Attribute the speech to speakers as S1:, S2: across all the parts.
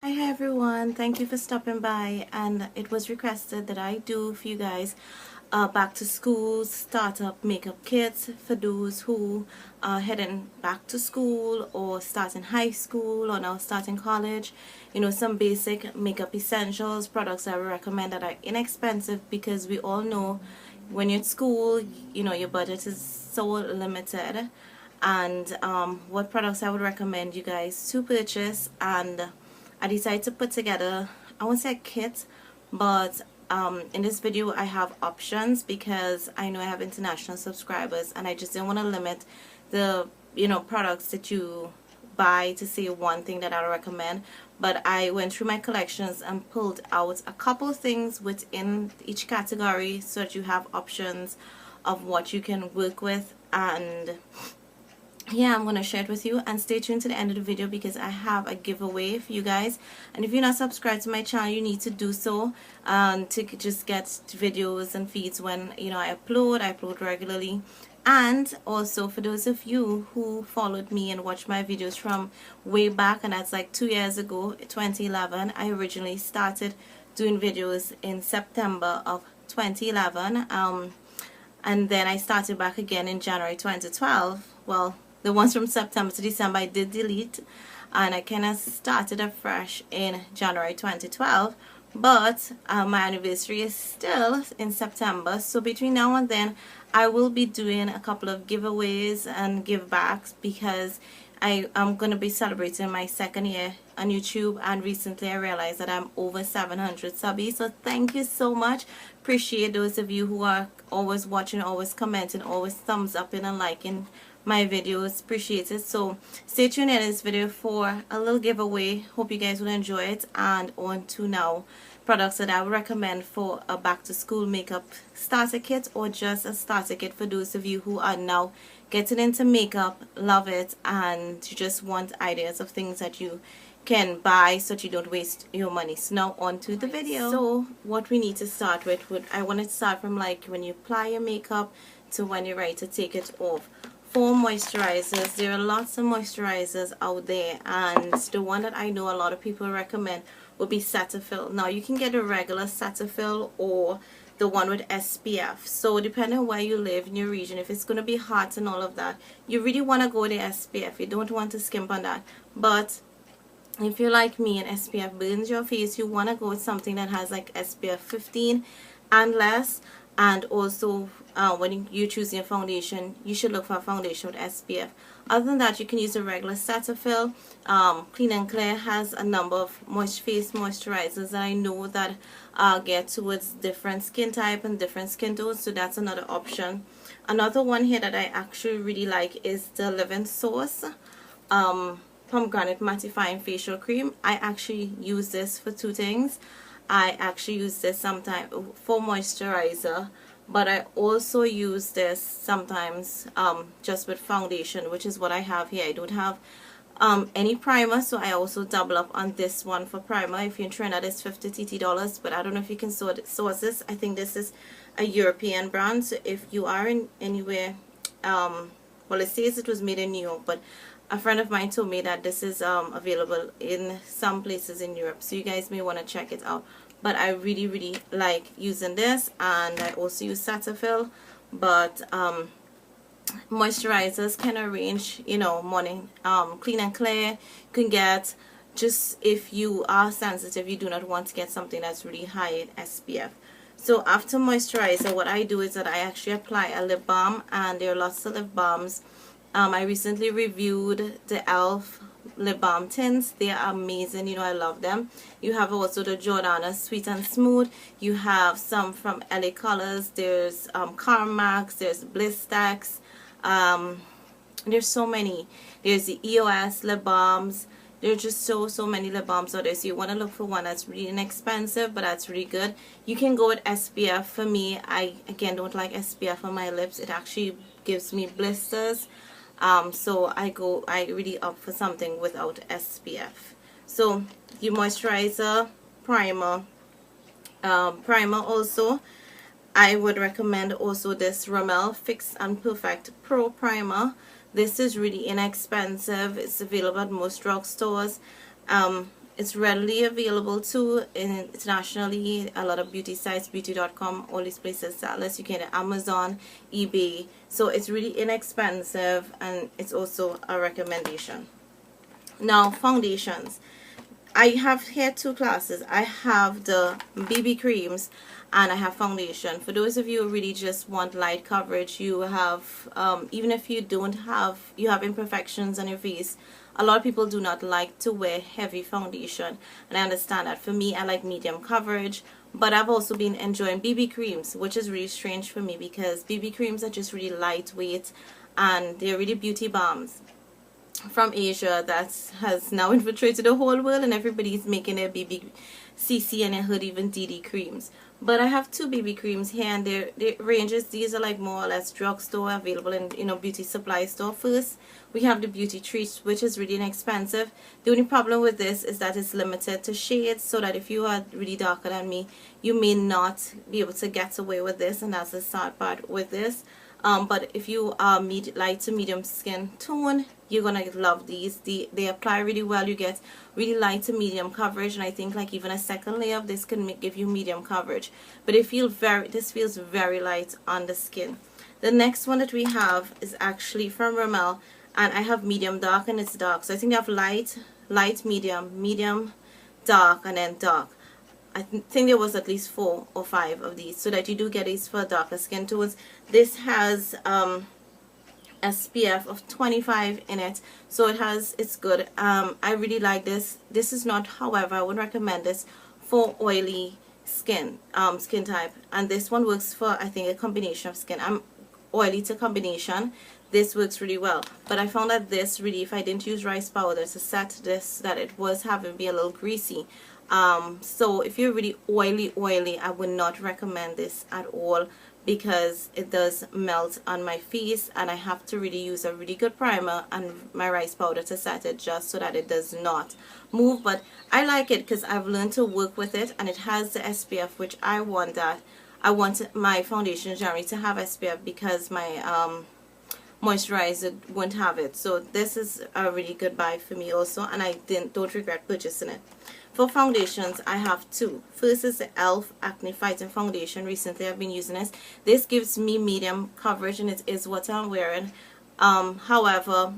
S1: Hi everyone, thank you for stopping by, and it was requested that I do for you guys back to school startup makeup kits for those who are heading back to school or starting high school or now starting college. You know, some basic makeup essentials, products I would recommend that are inexpensive, because we all know when you're at school, you know, your budget is so limited. And what products I would recommend you guys to purchase, and I decided to put together, I won't say a kit, but in this video I have options, because I know I have international subscribers and I just didn't want to limit the products that you buy to say one thing that I recommend. But I went through my collections and pulled out a couple things within each category so that you have options of what you can work with. And yeah, I'm going to share it with you, and stay tuned to the end of the video because I have a giveaway for you guys. And if you're not subscribed to my channel, you need to do so to just get videos and feeds when I upload regularly. And also, for those of you who followed me and watched my videos from way back, and that's like 2 years ago, 2011, I originally started doing videos in September of 2011, and then I started back again in January 2012. Well, the ones from September to December I did delete, and I kind of started afresh in January 2012. But my anniversary is still in September, so between now and then I will be doing a couple of giveaways and give backs, because I'm going to be celebrating my second year on YouTube, and recently I realized that I'm over 700 subbies. So thank you so much. Appreciate those of you who are always watching, always commenting, always thumbs up and liking my videos. Appreciate it. So stay tuned in this video for a little giveaway. Hope you guys will enjoy it. And on to now products that I would recommend for a back to school makeup starter kit, or just a starter kit for those of you who are now getting into makeup, love it, and you just want ideas of things that you can buy so that you don't waste your money. So now on to the video. So what we need to start with, I want to start from like when you apply your makeup to when you're ready to take it off. For moisturizers, there are lots of moisturizers out there, and the one that I know a lot of people recommend would be Cetaphil. Now you can get a regular Cetaphil or the one with SPF. So depending on where you live in your region, if it's going to be hot and all of that, you really want to go the SPF. You don't want to skimp on that. But if you're like me and SPF burns your face, you want to go with something that has like SPF 15 and less. And also when you choose your foundation, you should look for a foundation with SPF. Other than that, you can use a regular Cetaphil. Clean and Clear has a number of face moisturizers that I know that get towards different skin type and different skin tones, so that's another option. Another one here that I actually really like is the Living Source Pomegranate Mattifying Facial Cream. I actually use this for two things. I actually use this sometimes for moisturizer, but I also use this sometimes just with foundation, which is what I have here. I don't have any primer, so I also double up on this one for primer. If you're in Trinidad, it's $50 TT, but I don't know if you can source this. I think this is a European brand, so if you are in anywhere, well, it says it was made in New York, but a friend of mine told me that this is available in some places in Europe, so you guys may want to check it out. But I really like using this, and I also use Cetaphil. But moisturizers can range, morning. Clean and Clear you can get, just if you are sensitive, you do not want to get something that's really high in SPF. So after moisturizer, what I do is that I actually apply a lip balm, and there are lots of lip balms. I recently reviewed the e.l.f. lip balm tints. They are amazing. I love them. You have also the Jordana Sweet and Smooth. You have some from LA Colors. There's Carmax. There's Blistax. There's so many. There's the EOS lip balms. There's just so many lip balms out there. So you want to look for one that's really inexpensive, but that's really good. You can go with SPF. For me, I again don't like SPF on my lips. It actually gives me blisters. So I really opt for something without SPF. So your moisturizer, primer also, I would recommend also this Rimmel Fix and Perfect Pro Primer. This is really inexpensive. It's available at most drugstores. It's readily available too internationally. A lot of beauty sites, beauty.com, all these places sell this. You can get Amazon, eBay. So it's really inexpensive, and it's also a recommendation. Now, foundations. I have here two classes. I have the BB creams and I have foundation. For those of you who really just want light coverage, you have, even if you don't have, you have imperfections on your face, a lot of people do not like to wear heavy foundation, and I understand that. For me, I like medium coverage, but I've also been enjoying BB creams, which is really strange for me because BB creams are just really lightweight and they're really beauty balms from Asia that has now infiltrated the whole world, and everybody's making their BB CC, and I heard even DD creams. But I have two BB creams here, and their ranges, these are like more or less drugstore, available in, you know, beauty supply store. First, we have the Beauty Treats, which is really inexpensive. The only problem with this is that it's limited to shades, so that if you are really darker than me, you may not be able to get away with this, and that's the sad part with this. But if you are light to medium skin tone, you're gonna love these. They apply really well. You get really light to medium coverage, and I think like even a second layer of this can give you medium coverage. But this feels very light on the skin. The next one that we have is actually from Rimmel, and I have medium dark, and it's dark. So I think they have light, medium, dark, and then dark. I think there was at least 4 or 5 of these, so that you do get these for darker skin tones. This has SPF of 25 in it, so it's good. I really like this. This is not, however, I would recommend this for oily skin type, and this one works for, I think, a combination of skin. I'm oily to combination. This works really well, but I found that this really, if I didn't use rice powder to set this, that it was having me a little greasy. So if you're really oily, I would not recommend this at all, because it does melt on my face, and I have to really use a really good primer and my rice powder to set it, just so that it does not move. But I like it because I've learned to work with it, and it has the SPF, which I want. That I want my foundation generally to have SPF, because my moisturizer won't have it. So this is a really good buy for me also, and I don't regret purchasing it. For foundations, I have two. First is the e.l.f. Acne Fighting Foundation. Recently I've been using this. This gives me medium coverage, and it is what I'm wearing. However,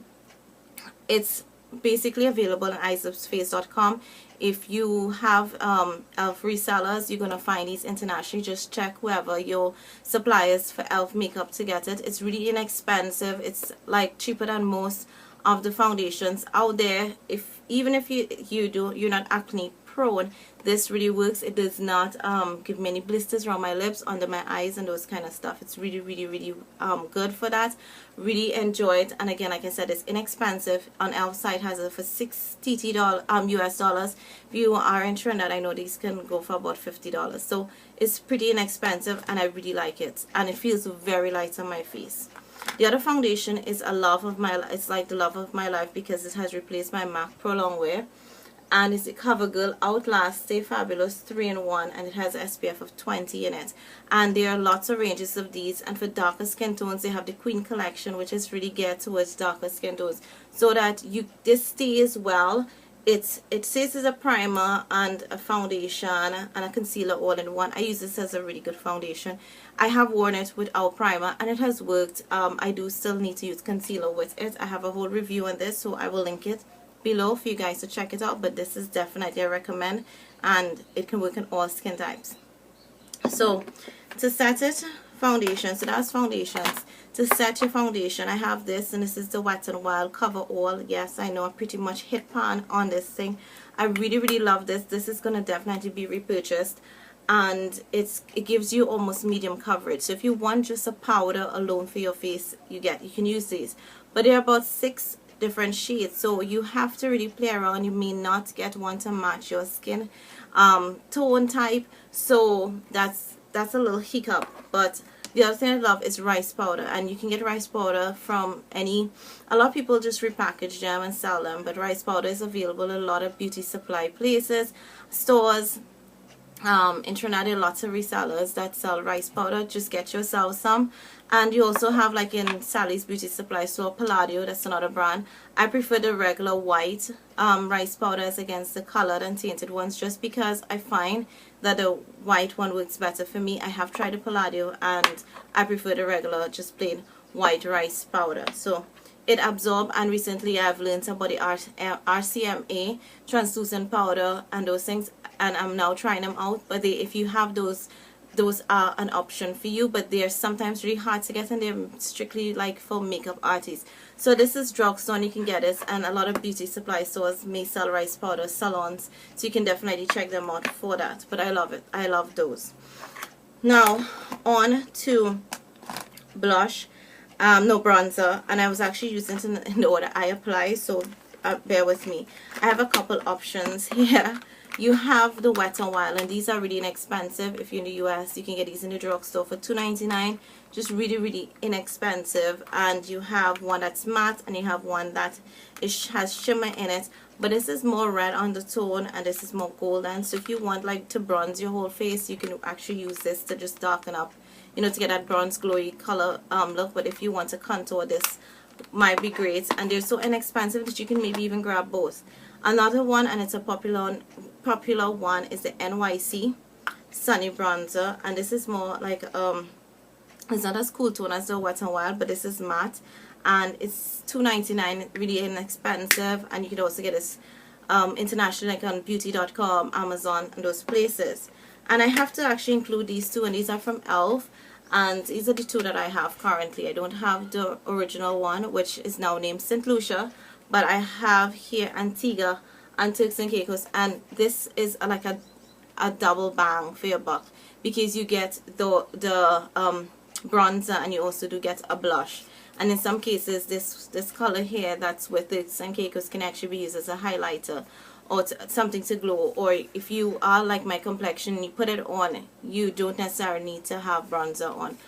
S1: it's basically available on isopsface.com. If you have e.l.f. resellers, you're going to find these internationally. Just check whoever your suppliers for e.l.f. makeup to get it. It's really inexpensive. It's like cheaper than most of the foundations out there. Even if you're not acne prone, this really works. It does not give me any blisters around my lips, under my eyes, and those kind of stuff. It's really good for that. Really enjoy it. And again, like I said, it's inexpensive. On e.l.f. site has it for $60 US dollars. If you are in Trinidad, I know these can go for about $50. So it's pretty inexpensive, and I really like it, and it feels very light on my face. The other foundation is it's like the love of my life, because it has replaced my MAC Pro Longwear, and it's the CoverGirl Outlast Stay Fabulous 3-in-1, and it has an SPF of 20 in it. And there are lots of ranges of these, and for darker skin tones they have the Queen collection, which is really geared towards darker skin tones, so that this stays well. It says it's a primer and a foundation and a concealer all in one. I use this as a really good foundation. I have worn it without primer, and it has worked. I do still need to use concealer with it. I have a whole review on this, so I will link it below for you guys to check it out. But this is definitely a recommend, and it can work in all skin types. So to set it, foundation. So that's foundations. To set your foundation, I have this, and this is the Wet n Wild Cover All. Yes, I know I pretty much hit pan on this thing. I really love this. This is gonna definitely be repurchased, and it gives you almost medium coverage. So if you want just a powder alone for your face, you can use these. But there are about 6 different shades, so you have to really play around. You may not get one to match your skin tone type, so that's a little hiccup. But the other thing I love is rice powder, and you can get rice powder from a lot of people just repackage them and sell them, but rice powder is available in a lot of beauty supply places, stores. In Trinidad, there are lots of resellers that sell rice powder. Just get yourself some, And you also have, like in Sally's Beauty Supply Store, Palladio, that's another brand. I prefer the regular white rice powders against the colored and tinted ones, just because I find that the white one works better for me. I have tried the Palladio and I prefer the regular, just plain white rice powder. So it absorbs, and recently I've learned about the RCMA translucent powder and those things, and I'm now trying them out. But if you have those are an option for you, but they're sometimes really hard to get, and they're strictly like for makeup artists. So this is drugstore, and you can get this, and a lot of beauty supply stores may sell rice powder, salons, so you can definitely check them out for that. But I love it. I love those. Now on to blush, no, bronzer, and I was actually using it in the order I apply, so bear with me. I have a couple options here. You have the Wet n Wild, and these are really inexpensive. If you're in the US, you can get these in the drugstore for $2.99. Just really inexpensive. And you have one that's matte, and you have one that has shimmer in it. But this is more red undertone, and this is more golden. So if you want like to bronze your whole face, you can actually use this to just darken up, you know, to get that bronze glowy color look. But if you want to contour, this might be great. And they're so inexpensive that you can maybe even grab both. Another one, and it's a popular one, is the NYC Sunny Bronzer, and this is more like it's not as cool tone as the Wet n Wild, but this is matte, and it's $2.99, really inexpensive. And you can also get this internationally, like on beauty.com, Amazon, and those places. And I have to actually include these two, and these are from ELF, and these are the two that I have currently. I don't have the original one, which is now named St. Lucia, but I have here Antigua and Turks and Caicos, and this is like a double bang for your buck, because you get the bronzer, and you also do get a blush. And in some cases, this color here that's with Turks and Caicos can actually be used as a highlighter or something to glow. Or if you are like my complexion, you put it on, you don't necessarily need to have bronzer on.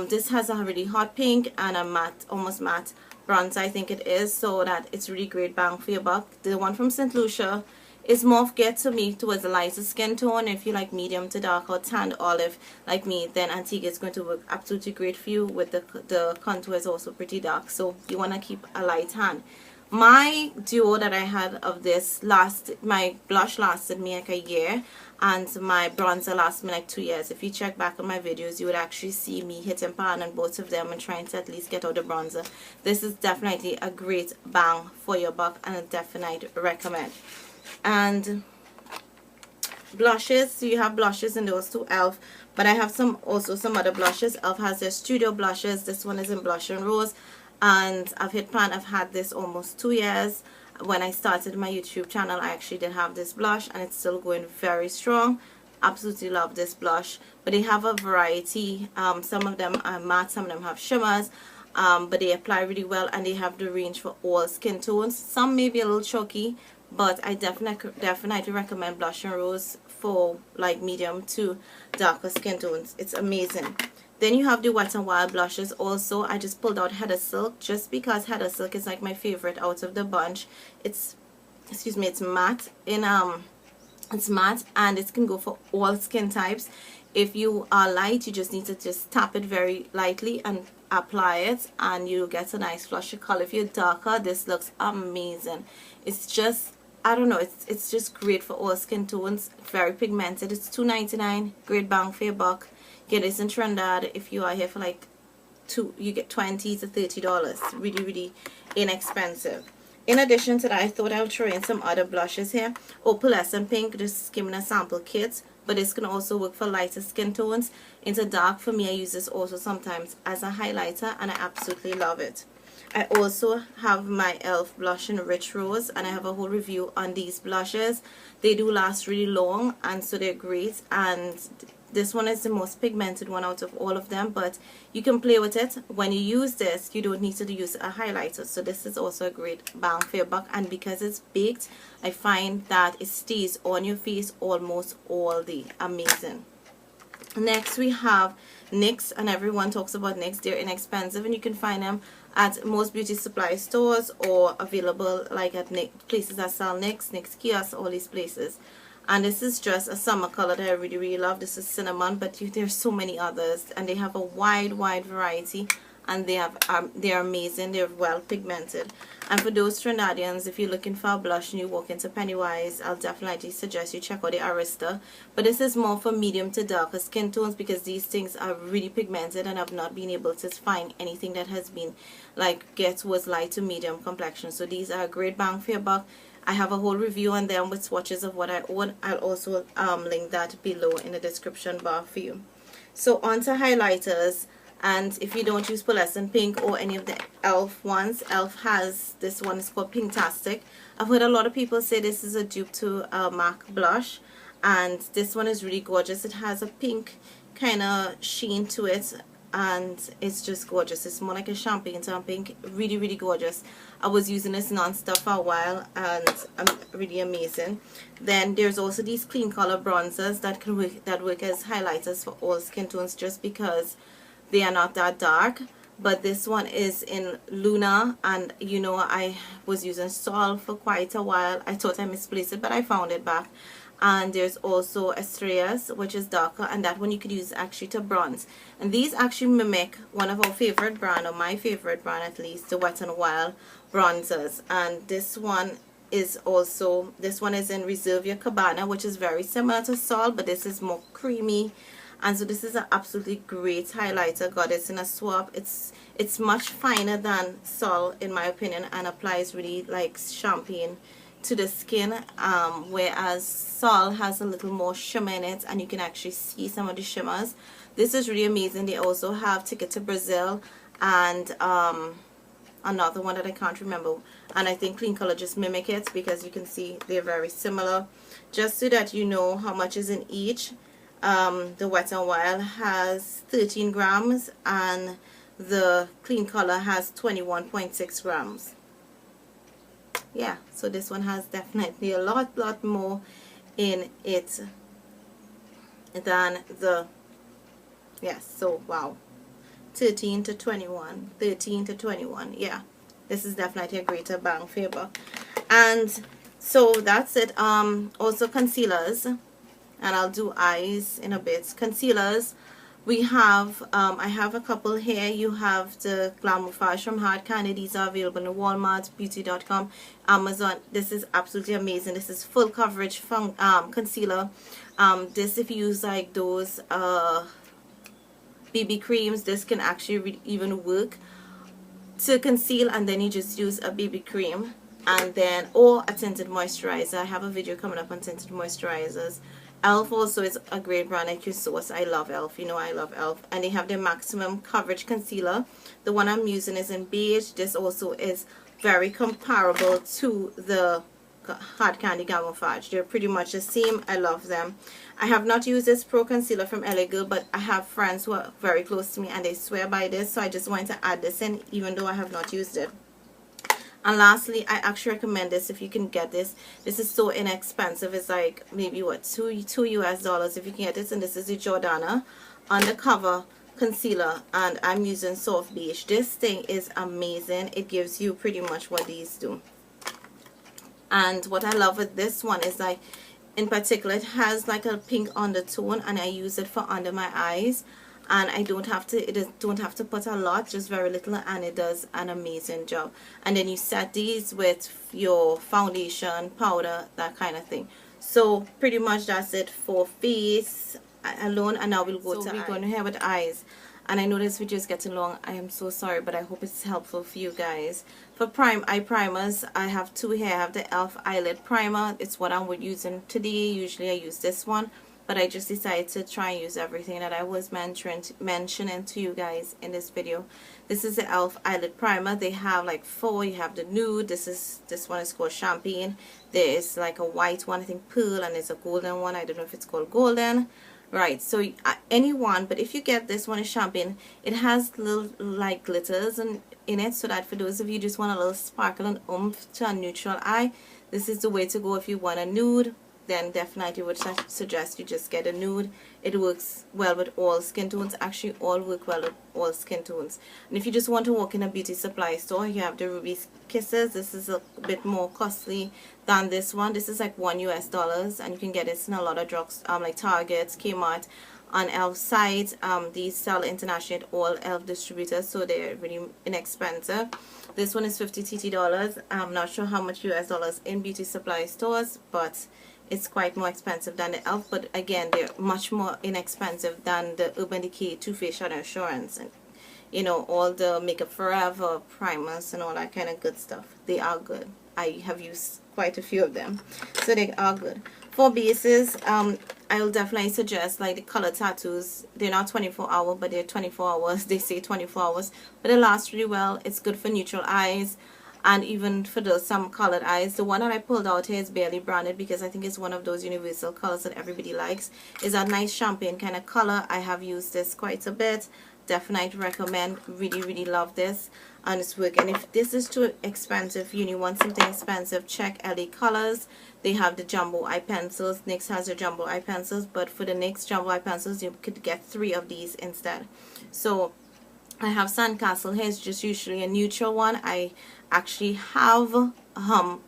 S1: This has a really hot pink and a matte, almost matte bronzer, I think it is, so that it's really great bang for your buck. The one from St. Lucia is more geared to me towards a lighter skin tone. If you like medium to dark or tanned olive like me, then Antigua is going to work absolutely great for you. With the contour is also pretty dark, so you want to keep a light hand. My duo that I had of this my blush lasted me like a year, and my bronzer lasted me like 2 years. If you check back on my videos, you would actually see me hitting pan on both of them and trying to at least get out the bronzer. This is definitely a great bang for your buck, and I definitely recommend. And blushes, so you have blushes in those two, ELF, but I have also some other blushes. ELF has their studio blushes. This one is in Blush and Rose, and I've hit pan. I've had this almost 2 years. When I started my YouTube channel, I actually did have this blush, and it's still going very strong. Absolutely love this blush. But they have a variety. Some of them are matte, some of them have shimmers, but they apply really well, and they have the range for all skin tones. Some may be a little chalky, but I definitely recommend Blush and Rose for like medium to darker skin tones. It's amazing. Then you have the Wet n Wild blushes also. I just pulled out Heather Silk just because Heather Silk is like my favorite out of the bunch. It's matte it's matte, and it can go for all skin types. If you are light, you just need to just tap it very lightly and apply it, and you get a nice flushy color. If you're darker, this looks amazing. It's just, I don't know, it's just great for all skin tones. Very pigmented. It's $2.99. Great bang for your buck. Get this in Trinidad. If you are here for like you get $20 to $30. Really inexpensive. In addition to that, I thought I would throw in some other blushes here. Opalescent Pink. This came in a sample kit, but this can also work for lighter skin tones. Into dark, for me, I use this also sometimes as a highlighter, and I absolutely love it. I also have my ELF blush in Rich Rose, and I have a whole review on these blushes. They do last really long, and so they're great. And this one is the most pigmented one out of all of them, but you can play with it. When you use this, you don't need to use a highlighter, so this is also a great bang for your buck. And because it's baked, I find that it stays on your face almost all day. Amazing. Next we have NYX, and everyone talks about NYX. They're inexpensive, and you can find them at most beauty supply stores or available like at places that sell NYX kiosks, all these places. And this is just a summer color that I really, really love. This is cinnamon, but there's so many others, and they have a wide variety, and they're amazing. They're well pigmented. And for those Trinidadians, if you're looking for a blush and you walk into Pennywise, I'll definitely suggest you check out the Arista. But this is more for medium to darker skin tones, because these things are really pigmented, and I've not been able to find anything that has been like was light to medium complexion. So these are a great bang for your buck. I have a whole review on them with swatches of what I own. I'll also link that below in the description bar for you. So on to highlighters. And if you don't use pearlescent pink or any of the e.l.f. ones, e.l.f. has this one. It's called Pinktastic. I've heard a lot of people say this is a dupe to a MAC blush, and this one is really gorgeous. It has a pink kind of sheen to it, and it's just gorgeous. It's more like a champagne tone pink. Really, really gorgeous. I was using this non-stop for a while, and really amazing. Then there's also these clean color bronzers that work as highlighters for all skin tones, just because they are not that dark. But this one is in Luna, and you know, I was using Sol for quite a while. I thought I misplaced it, but I found it back. And there's also Estrellas, which is darker, and that one you could use actually to bronze. And these actually mimic one of our favorite brand, or my favorite brand at least, the Wet n Wild bronzers. And this one is in Reserve Your Cabana, which is very similar to Sol, but this is more creamy. And so this is an absolutely great highlighter. Got it in a swab. It's much finer than Sol in my opinion, and applies really like champagne to the skin, whereas Sol has a little more shimmer in it, and you can actually see some of the shimmers. This is really amazing. They also have Ticket to Brazil and another one that I can't remember, and I think Clean Color just mimic it, because you can see they're very similar. Just so that you know how much is in each, the Wet n Wild has 13 grams and the Clean Color has 21.6 grams. Yeah, so this one has definitely a lot more in it than the, yes, so wow, 13 to 21, yeah, this is definitely a greater bang for your buck. And so that's it. Also concealers, and I'll do eyes in a bit. Concealers, we have I have a couple here. You have the Glamourage from Hard Candy. These are available in Walmart, beauty.com, Amazon. This is absolutely amazing. This is full coverage from concealer. This, if you use like those BB creams, this can actually even work to conceal, and then you just use a BB cream, and then, or a tinted moisturizer. I have a video coming up on tinted moisturizers. e.l.f. also is a great brand I can source. I love e.l.f. You know I love e.l.f. And they have their maximum coverage concealer. The one I'm using is in beige. This also is very comparable to the Hard Candy Glamourage. They're pretty much the same. I love them. I have not used this Pro Concealer from LA Girl, but I have friends who are very close to me and they swear by this, so I just wanted to add this in even though I have not used it. And lastly, I actually recommend this if you can get this. This is so inexpensive. It's like maybe what, $2 US if you can get this. And this is the Jordana Undercover Concealer, and I'm using Soft Beige. This thing is amazing. It gives you pretty much what these do. And what I love with this one is, like, in particular, it has like a pink undertone, and I use it for under my eyes. And I don't have to put a lot, just very little, and it does an amazing job. And then you set these with your foundation, powder, that kind of thing. So pretty much that's it for face alone, and now we'll go to we're going here with eyes. And I know this video is getting long. I am so sorry, but I hope it's helpful for you guys. For eye primers, I have two here. I have the e.l.f. eyelid primer. It's what I'm using today. Usually I use this one, but I just decided to try and use everything that I was mentioning to you guys in this video. This is the e.l.f. eyelid primer. They have like four. You have the nude. This one is called champagne. There is like a white one, I think pearl, and there's a golden one. I don't know if it's called golden. Right, so any one, but if you get this one is champagne, it has little like glitters in it, so that for those of you just want a little sparkle and oomph to a neutral eye, this is the way to go if you want a nude. then definitely would suggest you just get a nude. It works well with all skin tones. Actually, all work well with all skin tones. And if you just want to walk in a beauty supply store, you have the Ruby Kisses. This is a bit more costly than this one. This is like $1 US, and you can get this in a lot of drugs, like Target, Kmart, on Elf site. These sell internationally at all Elf distributors, so they're really inexpensive. This one is $50 TT. I'm not sure how much US dollars in beauty supply stores, but it's quite more expensive than the Elf. But again, they're much more inexpensive than the Urban Decay Too Faced Shadow Assurance, and you know, all the Makeup Forever primers and all that kind of good stuff. They are good. I have used quite a few of them, so they are good. For bases, I will definitely suggest like the color tattoos. They're not 24-hour, but they're 24 hours. They say 24 hours, but it lasts really well. It's good for neutral eyes, and even for some colored eyes. The one that I pulled out here is barely branded because I think it's one of those universal colors that everybody likes. It's a nice champagne kind of color. I have used this quite a bit. Definitely recommend. Really love this, and it's working. If this is too expensive, you want something expensive, check LA Colors. They have the jumbo eye pencils. NYX has the jumbo eye pencils, but for the NYX jumbo eye pencils, you could get 3 of these instead. So I have Sandcastle here. It's just usually a neutral one. I actually have I'm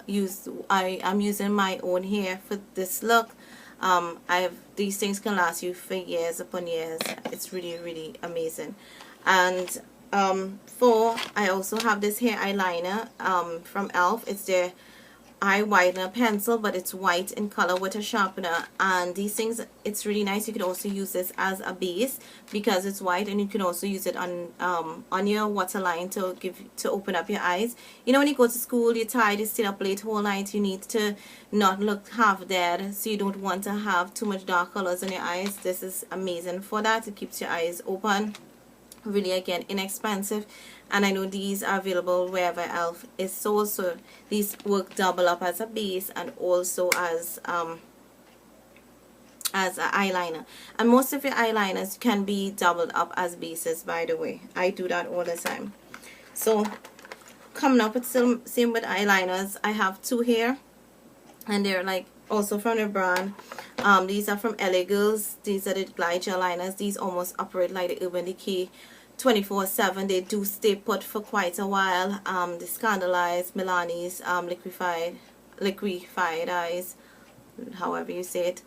S1: using my own here for this look. These things can last you for years upon years. It's really amazing. And I also have this hair eyeliner from Elf. It's their eye whitener pencil, but it's white in color with a sharpener. And these things, it's really nice. You could also use this as a base because it's white, and you can also use it on your waterline to open up your eyes. You know, when you go to school, you're tired, you stay up late whole night, you need to not look half dead, so you don't want to have too much dark colors in your eyes. This is amazing for that. It keeps your eyes open. Really, again, inexpensive, and I know these are available wherever Elf is sold, so these work double up as a base and also as an eyeliner. And most of your eyeliners can be doubled up as bases, by the way. I do that all the time. So coming up with same with eyeliners, I have 2 here, and they're like also from the brand. These are from LA Girls. These are the Glide Gel liners. These almost operate like the Urban Decay 24/7. They do stay put for quite a while. The Scandalized, Milani's, liquefied eyes, however you say it.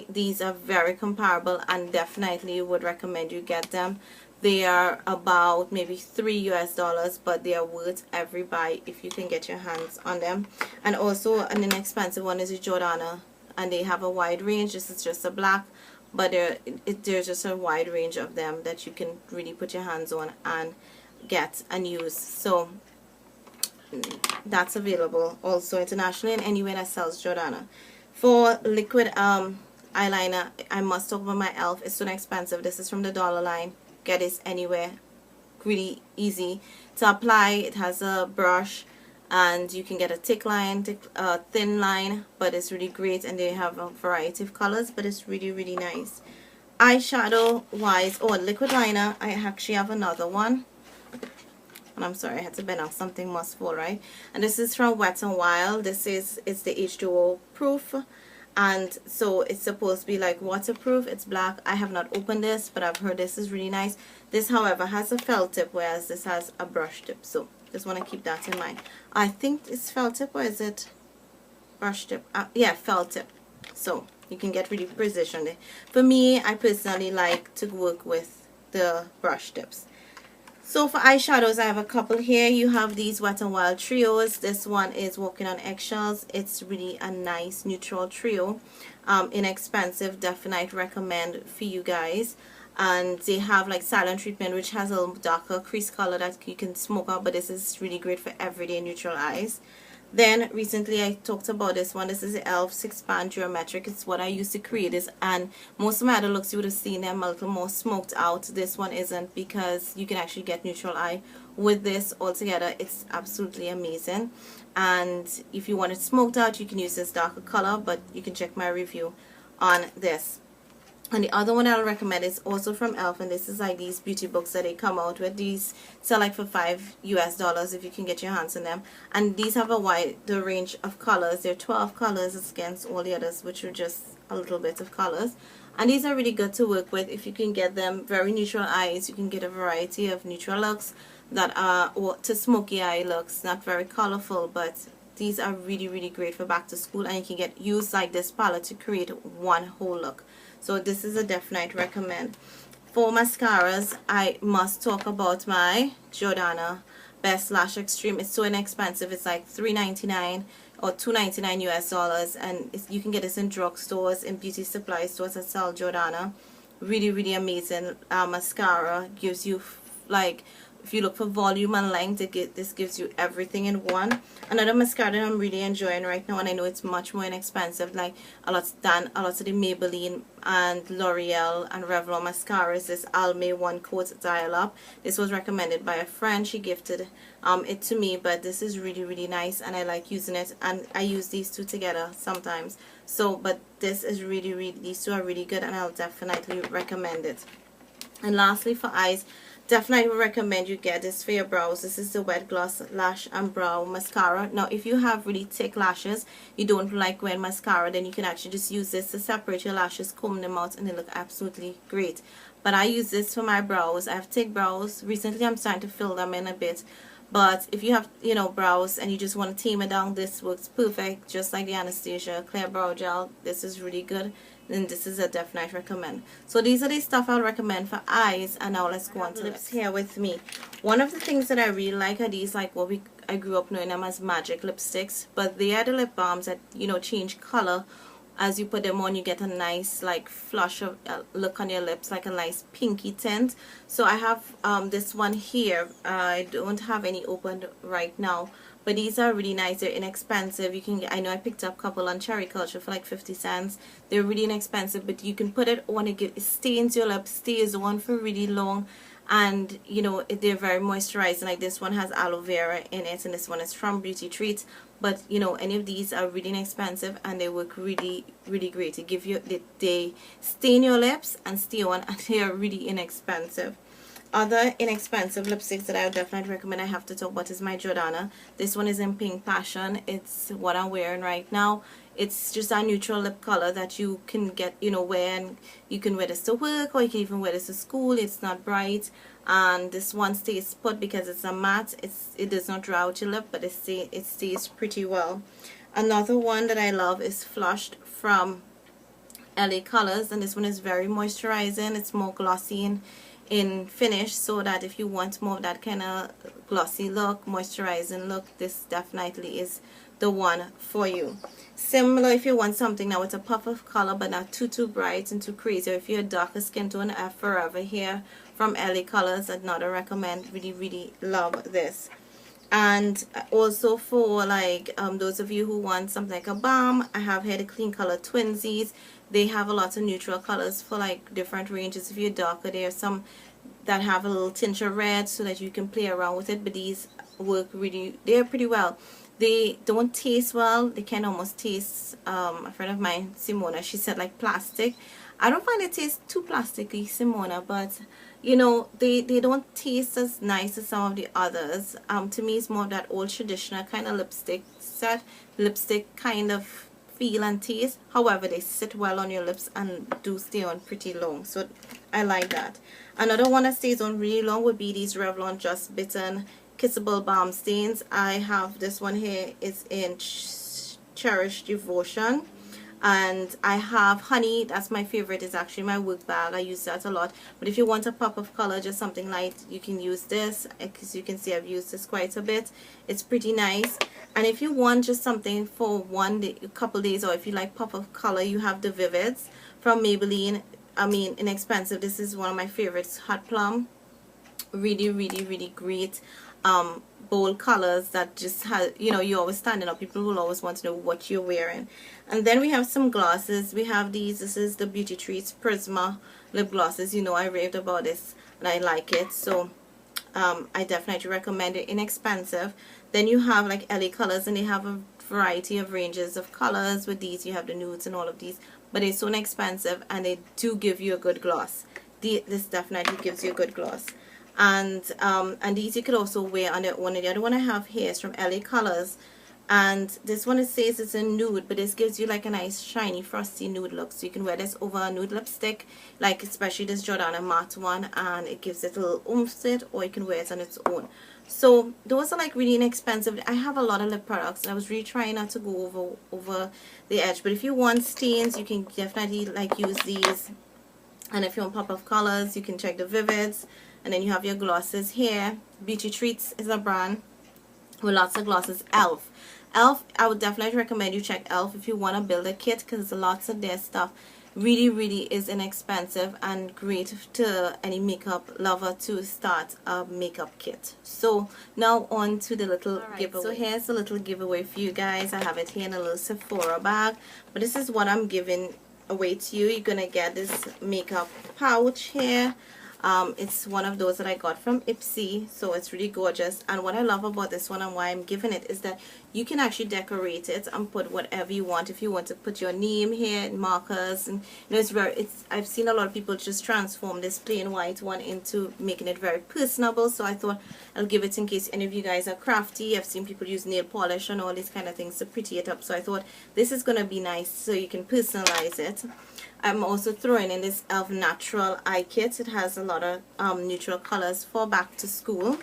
S1: These are very comparable, and definitely would recommend you get them. They are about maybe $3 US, but they are worth every buy if you can get your hands on them. And also an inexpensive one is a Jordana, and they have a wide range. This is just a black, but there's just a wide range of them that you can really put your hands on and get and use. So that's available also internationally and anywhere that sells Jordana. For liquid eyeliner, I must talk about my Elf. It's so expensive. This is from the dollar line. Get this anywhere. Really easy to apply. It has a brush, and you can get a thick line, thin line, but it's really great, and they have a variety of colors, but it's really nice. Eyeshadow wise, liquid liner, I actually have another one, and I'm sorry, I had to bend off, something must fall, right? And this is from Wet n Wild. It's the H2O proof, and so it's supposed to be like waterproof. It's black. I have not opened this, but I've heard this is really nice. This, however, has a felt tip, whereas this has a brush tip, so just want to keep that in mind. I think it's felt tip, or is it brush tip? Yeah, felt tip. So you can get really precision there. For me, I personally like to work with the brush tips. So for eyeshadows, I have a couple here. You have these Wet n Wild trios. This one is Walking on Eggshells. It's really a nice neutral trio. Inexpensive, definitely recommend for you guys. And they have like Silent Treatment, which has a darker crease color that you can smoke out, but this is really great for everyday neutral eyes. Then recently I talked about this one. This is the e.l.f. 6-Pan Geometric. It's what I used to create this, and most of my other looks you would have seen them a little more smoked out. This one isn't, because you can actually get neutral eye with this altogether. It's absolutely amazing. And if you want it smoked out, you can use this darker color, but you can check my review on this. And the other one I'll recommend is also from Elf, and this is like these beauty books that they come out with. These sell like for $5 if you can get your hands on them. And these have a wider range of colors. There are 12 colors against all the others, which are just a little bit of colors. And these are really good to work with if you can get them. Very neutral eyes. You can get a variety of neutral looks that are, or to smoky eye looks, not very colorful, but these are really, really great for back to school, and you can use like this palette to create one whole look. So this is a definite recommend. For mascaras, I must talk about my Jordana Best Lash Extreme. It's so inexpensive. It's like $3.99 or $2.99 US, and you can get this in drugstores, in beauty supply stores that sell Jordana. Really, really amazing mascara. Gives you like, if you look for volume and length, this gives you everything in one. Another mascara that I'm really enjoying right now, and I know it's much more inexpensive, like a lot of the Maybelline and L'Oreal and Revlon mascaras, this Almay One Coat Dial Up. This was recommended by a friend. She gifted it to me, but this is really, really nice, and I like using it, and I use these two together sometimes. So, but this is really, really, these two are really good, and I'll definitely recommend it. And lastly, for eyes, definitely recommend you get this for your brows. This is the Wet Gloss Lash and Brow Mascara. Now, if you have really thick lashes, you don't like wearing mascara, then you can actually just use this to separate your lashes, comb them out, and they look absolutely great. But I use this for my brows. I have thick brows. Recently, I'm starting to fill them in a bit. But if you have, you know, brows and you just want to tame it down, this works perfect. Just like the Anastasia Clear Brow Gel, this is really good. Then this is a definite recommend. So these are the stuff I'll recommend for eyes. And now let's go on to lips here with me. One of the things that I really like are these, like what I grew up knowing them as magic lipsticks, but they are the lip balms that, you know, change color as you put them on. You get a nice like flush of look on your lips, like a nice pinky tint. So I have this one here. I don't have any opened right now, but these are really nice. They're inexpensive. You can get, I know I picked up a couple on Cherry Culture for like 50 cents. They're really inexpensive, but you can put it on. It stains your lips, stays on for really long, and you know, they're very moisturizing. Like this one has aloe vera in it, and this one is from Beauty Treats. But you know, any of these are really inexpensive, and they work really, really great. They give you, they stain your lips and stay on, and they are really inexpensive. Other inexpensive lipsticks that I would definitely recommend, I have to talk about, is my Jordana. This one is in Pink Passion. It's what I'm wearing right now. It's just a neutral lip color that you can get, you know, wear, and you can wear this to work, or you can even wear this to school. It's not bright, and this one stays put because it's a matte. It does not dry out your lip, but it stays pretty well. Another one that I love is Flushed from LA Colors, and this one is very moisturizing. It's more glossy in finish, so that if you want more of that kind of glossy look, moisturizing look, this definitely is the one for you. Similar if you want something now with a puff of color but not too bright and too crazy, or if you're a darker skin tone, I have Forever here from LA Colors. Another recommend. Really, really love this. And also for like those of you who want something like a balm, I have here the Clean Color Twinsies. They have a lot of neutral colors for like different ranges. If you're darker, there are some that have a little tinge of red so that you can play around with it, but these work really, they're pretty well. They don't taste well. They can almost taste, a friend of mine, Simona, she said like plastic. I don't find it taste too plasticky, Simona, but you know, they don't taste as nice as some of the others. To me, it's more of that old traditional kind of lipstick kind of feel and taste. However, they sit well on your lips and do stay on pretty long, so I like that. Another one that stays on really long would be these Revlon Just Bitten Kissable Balm Stains. I have this one here. It's in Cherished Devotion, and I have Honey. That's my favorite. It's actually my work bag. I use that a lot. But if you want a pop of color, just something light, you can use this. As you can see, I've used this quite a bit. It's pretty nice. And if you want just something for one day, a couple days, or if you like pop of color, you have the Vivids from Maybelline. I mean, inexpensive. This is one of my favorites. Hot Plum. Really, really, really great. Bold colors that just have, you know, you're always standing up. People will always want to know what you're wearing. And then we have some glosses. We have these. This is the Beauty Treats Prisma lip glosses. You know, I raved about this and I like it, so I definitely recommend it. Inexpensive. Then you have like LA Colors, and they have a variety of ranges of colors. With these you have the nudes and all of these, but it's so inexpensive and they do give you a good gloss. This definitely gives you a good gloss. And these you could also wear on their own. And the other one I have here is from LA Colors, and this one, it says it's a nude, but this gives you like a nice shiny frosty nude look, so you can wear this over a nude lipstick, like especially this Jordana matte one, and it gives it a little oomph to it, or you can wear it on its own. So those are like really inexpensive. I have a lot of lip products and I was really trying not to go over the edge, but if you want stains, you can definitely like use these. And if you want pop-up colors, you can check the Vivids. And then you have your glosses here. Beauty Treats is a brand with lots of glosses. Elf, I would definitely recommend you check Elf if you want to build a kit, because lots of their stuff really is inexpensive and great to any makeup lover to start a makeup kit. So now on to the little giveaway. So here's a little giveaway for you guys. I have it here in a little Sephora bag, but this is what I'm giving away to you. You're gonna get this makeup pouch here. It's one of those that I got from Ipsy, so it's really gorgeous. And what I love about this one and why I'm giving it is that you can actually decorate it and put whatever you want. If you want to put your name here, markers, and you know, I've seen a lot of people just transform this plain white one into making it very personable. So I thought I'll give it in case any of you guys are crafty. I've seen people use nail polish and all these kind of things to pretty it up. So I thought this is gonna be nice, so you can personalize it. I'm also throwing in this Elf Natural Eye Kit. It has a lot of neutral colors for back to school.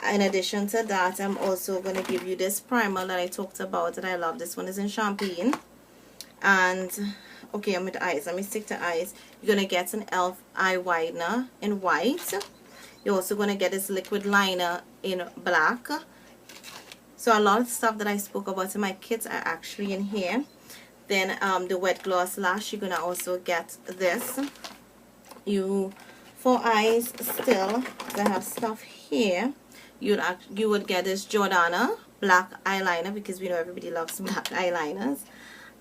S1: In addition to that, I'm also going to give you this primer that I talked about that I love. This one is in Champagne. And, okay, I'm with eyes. Let me stick to eyes. You're going to get an Elf eye widener in white. You're also going to get this liquid liner in black. So a lot of stuff that I spoke about in my kits are actually in here. Then the wet gloss lash, you're gonna also get this. For eyes still, I have stuff here. You would get this Jordana black eyeliner, because we know everybody loves black eyeliners.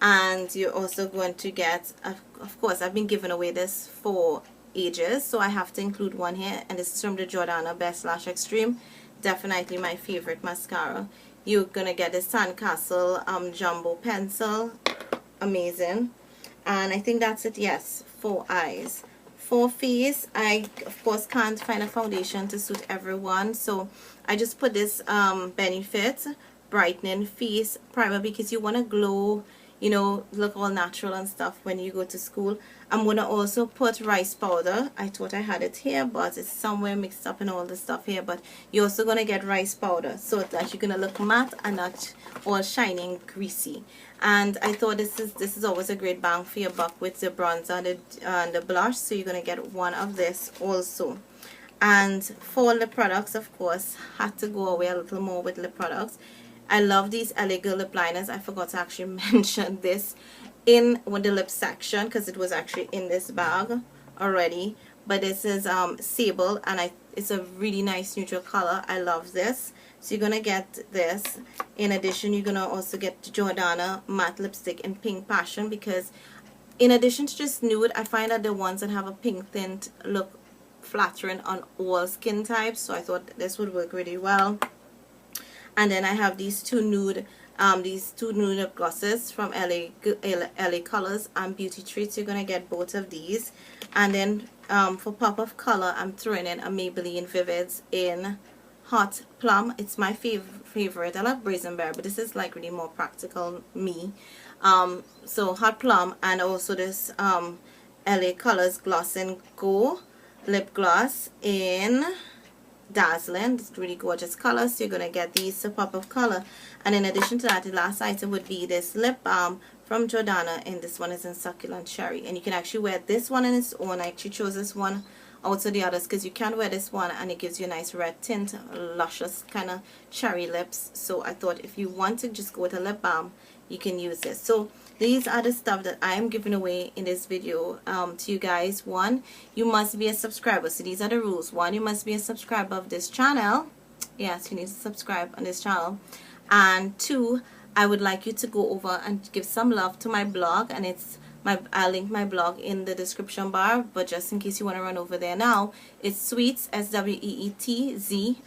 S1: And you're also going to get, of course, I've been giving away this for ages, so I have to include one here, and this is from the Jordana Best Lash Extreme. Definitely my favorite mascara. You're gonna get this Sandcastle jumbo pencil. Amazing. And I think that's it. Yes, for eyes. For face, I of course can't find a foundation to suit everyone, so I just put this Benefit Brightening Face Primer, because you want to glow, you know, look all natural and stuff when you go to school. I'm going to also put rice powder. I thought I had it here, but it's somewhere mixed up in all the stuff here. But you're also going to get rice powder, so that you're going to look matte and not all shiny and greasy. And I thought this is always a great bang for your buck with the bronzer and the blush, so you're going to get one of this also. And for lip products, of course, had to go away a little more with lip products. I love these LA Girl lip liners. I forgot to actually mention this in the lip section, because it was actually in this bag already. But this is Sable, and it's a really nice neutral color. I love this. So you're gonna get this. In addition, you're gonna also get Jordana matte lipstick in Pink Passion, because in addition to just nude, I find that the ones that have a pink tint look flattering on all skin types. So I thought this would work really well. And then I have these two nude lip glosses from LA Colors and Beauty Treats. You're gonna get both of these. And then for pop of color, I'm throwing in a Maybelline Vivids in Hot Plum. It's my favorite. I love Brazen Berry, but this is like really more practical me. So Hot Plum, and also this LA Colors Gloss and Go lip gloss in Dazzling. It's really gorgeous colors. So you're gonna get these to pop of color. And in addition to that, the last item would be this lip balm from Jordana, and this one is in Succulent Cherry. And you can actually wear this one on its own. I actually chose this one out of the others because you can wear this one and it gives you a nice red tint, luscious kind of cherry lips. So I thought if you want to just go with a lip balm, you can use this. So these are the stuff that I am giving away in this video to you guys. One, you must be a subscriber. So these are the rules. One, you must be a subscriber of this channel. Yes, you need to subscribe on this channel. And two, I would like you to go over and give some love to my blog, and I'll link my blog in the description bar, but just in case you want to run over there now, it's Sweets, SWEETZRV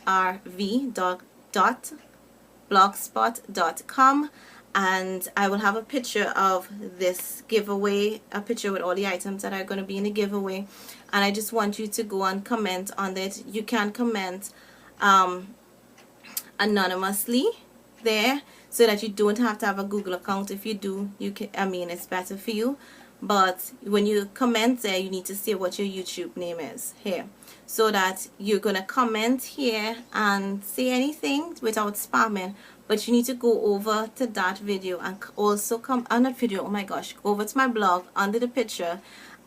S1: blogspot.com. and I will have a picture of this giveaway, a picture with all the items that are going to be in the giveaway, and I just want you to go and comment on it. You can comment anonymously there, so that you don't have to have a Google account. If you do, you can, I mean, it's better for you, but when you comment there, you need to say what your YouTube name is here, so that you're gonna comment here and say anything without spamming. But you need to go over to that video and also come on that video, oh my gosh, go over to my blog under the picture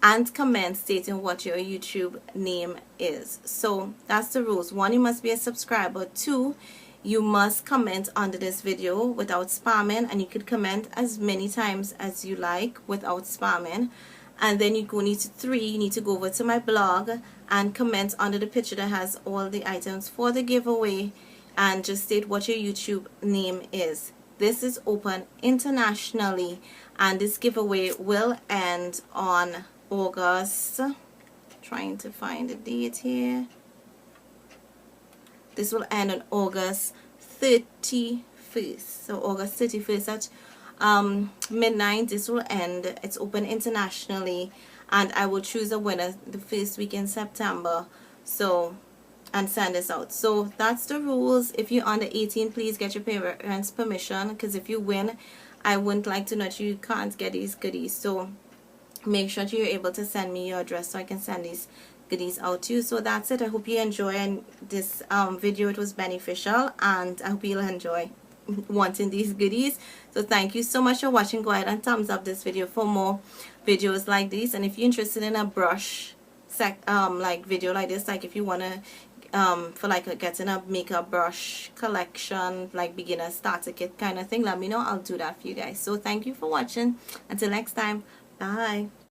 S1: and comment stating what your YouTube name is. So that's the rules. 1, you must be a subscriber. 2, you must comment under this video without spamming, and you could comment as many times as you like without spamming. And then you need to 3, you need to go over to my blog and comment under the picture that has all the items for the giveaway, and just state what your YouTube name is. This is open internationally, and this giveaway will end on August, trying to find the date here. This will end on August 31st. So August 31st at midnight, this will end. It's open internationally, and I will choose a winner the first week in September. So, and send this out. So that's the rules. If you're under 18, please get your parents' permission, because if you win, I wouldn't like to know that you can't get these goodies. So make sure you're able to send me your address so I can send these goodies out to you. So that's it. I hope you enjoy this video. It was beneficial, and I hope you'll enjoy wanting these goodies. So thank you so much for watching. Go ahead and thumbs up this video for more videos like these, and if you're interested in a brush like video like this, like if you want to for like getting a makeup brush collection, like beginner starter kit kind of thing, let me know. I'll do that for you guys. So thank you for watching. Until next time, bye.